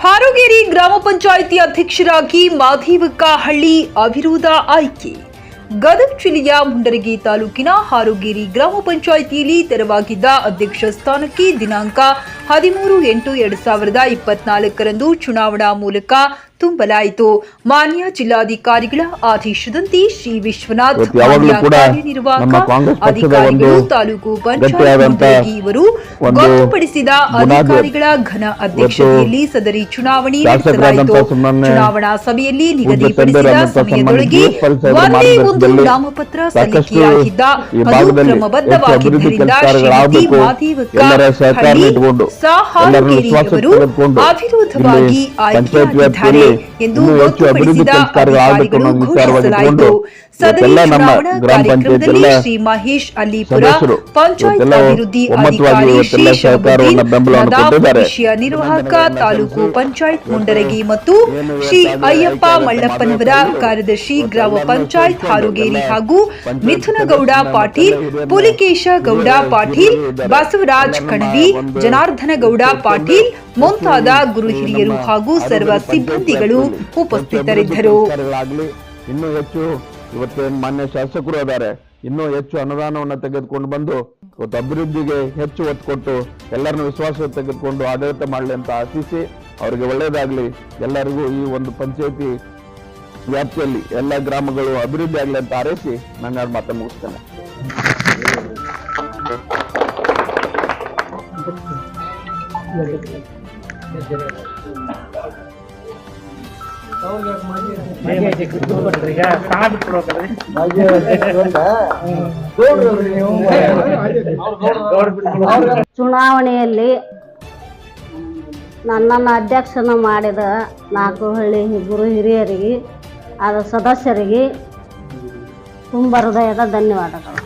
ಹಾರೋಗೇರಿ ಗ್ರಾಮ ಪಂಚಾಯಿತಿ ಅಧ್ಯಕ್ಷರಾಗಿ ಮಾದೇವಕ್ಕ ಹಳ್ಳಿ ಅವಿರೋಧ ಆಯ್ಕೆ. ಗದಗ ಜಿಲ್ಲೆಯ ಮುಂಡರಗಿ ತಾಲೂಕಿನ ಹಾರೋಗೇರಿ ಗ್ರಾಮ ಪಂಚಾಯಿತಿಯಲ್ಲಿ ತೆರವಾಗಿದ್ದ ಅಧ್ಯಕ್ಷ ಸ್ಥಾನಕ್ಕೆ ದಿನಾಂಕ 13/8/2024 ಚುನಾವಣಾ ಮೂಲಕ ತುಂಬಲಾಯಿತು. ಮಾನ್ಯ ಜಿಲ್ಲಾಧಿಕಾರಿಗಳ ಆದೇಶದಂತೆ ಶ್ರೀ ವಿಶ್ವನಾಥ್ ಕಾರ್ಯನಿರ್ವಾಹಕ ಅಧಿಕಾರಿಗಳು ತಾಲೂಕು ಪಂಚಾಯತ್ ಇವರು ಗೊತ್ತುಪಡಿಸಿದ ಅಧಿಕಾರಿಗಳ ಘನ ಅಧ್ಯಕ್ಷತೆಯಲ್ಲಿ ಸದರಿ ಚುನಾವಣೆ ನಡೆಸಲಾಯಿತು. ಚುನಾವಣಾ ಸಭೆಯಲ್ಲಿ ನಿಗದಿಪಡಿಸಿದ ಸಮಯದೊಳಗೆ ಒಂದೇ ಒಂದು ನಾಮಪತ್ರ ಸಲ್ಲಿಕೆಯಾಗಿದ್ದ ಅದು ಕ್ರಮಬದ್ಧವಾಗಿದ್ದರಿಂದ ಶ್ರೀಮತಿ ಮಾದೇವಕ್ಕ ಹಳ್ಳಿ ಹಾರೋಗೇರಿಯವರು ಅವಿರೋಧವಾಗಿ ಆಯ್ಕೆಯಾಗಿದ್ದಾರೆ ಎಂದು ಗೊತ್ತುಪಡಿಸಿದ ಅಧಿಕಾರಿಗಳು ಘೋಷಿಸಲಾಯಿತು. ಸದರಿ ಚುನಾವಣಾ ಕಾರ್ಯಕ್ರಮದಲ್ಲಿ ಶ್ರೀ ಮಹೇಶ್ ಅಲ್ಲಿಪುರ ಪಂಚಾಯತ್ ಅಭಿವೃದ್ಧಿ ಅಧಿಕಾರಿ ಶ್ರೀ ಶಹಬುದ್ದೀನ್ ವಿಷಯ ನಿರ್ವಾಹಕ ತಾಲೂಕು ಪಂಚಾಯತ್ ಮುಂಡರಗಿ ಮತ್ತು ಶ್ರೀ ಅಯ್ಯಪ್ಪ ಮಳ್ಳಪ್ಪನವರ ಕಾರ್ಯದರ್ಶಿ ಗ್ರಾಮ ಪಂಚಾಯತ್ ಹಾರೋಗೇರಿ ಹಾಗೂ ಮಿಥುನಗೌಡ ಪಾಟೀಲ್, ಪುಲಿಕೇಶ ಗೌಡ ಪಾಟೀಲ್, ಬಸವರಾಜ್ ಕಣವಿ, ಜನಾರ್ದನಗೌಡ ಪಾಟೀಲ್ ಮುಂತಾದ ಗುರು ಹಿರಿಯರು ಹಾಗೂ ಸರ್ವ ಸಿಬ್ಬಂದಿಗಳು ಉಪಸ್ಥಿತರಿದ್ದರು. ಇನ್ನೂ ಹೆಚ್ಚು ಇವತ್ತೇನು ಮಾನ್ಯ ಶಾಸಕರು ಇದ್ದಾರೆ, ಇನ್ನೂ ಹೆಚ್ಚು ಅನುದಾನವನ್ನು ತೆಗೆದುಕೊಂಡು ಬಂದು ಇವತ್ತು ಅಭಿವೃದ್ಧಿಗೆ ಹೆಚ್ಚು ಒತ್ತು ಕೊಟ್ಟು ಎಲ್ಲರನ್ನು ವಿಶ್ವಾಸ ತೆಗೆದುಕೊಂಡು ಆಡಳಿತ ಮಾಡಲಿ ಅಂತ ಆಶಿಸಿ ಅವರಿಗೆ ಒಳ್ಳೆಯದಾಗಲಿ. ಎಲ್ಲರಿಗೂ ಈ ಒಂದು ಪಂಚಾಯತಿ ವ್ಯಾಪ್ತಿಯಲ್ಲಿ ಎಲ್ಲ ಗ್ರಾಮಗಳು ಅಭಿವೃದ್ಧಿ ಆಗಲಿ ಅಂತ ಹಾರೈಸಿ ನಾನು ಮಾತು ಮುಗಿಸ್ತೇನೆ. ಚುನಾವಣೆಯಲ್ಲಿ ನನ್ನನ್ನು ಅಧ್ಯಕ್ಷನ ಮಾಡಿದ 4 ಹಳ್ಳಿ ಗುರು ಹಿರಿಯರಿಗೆ ಆದ ಸದಸ್ಯರಿಗೆ ತುಂಬ ಹೃದಯದ ಧನ್ಯವಾದಗಳು.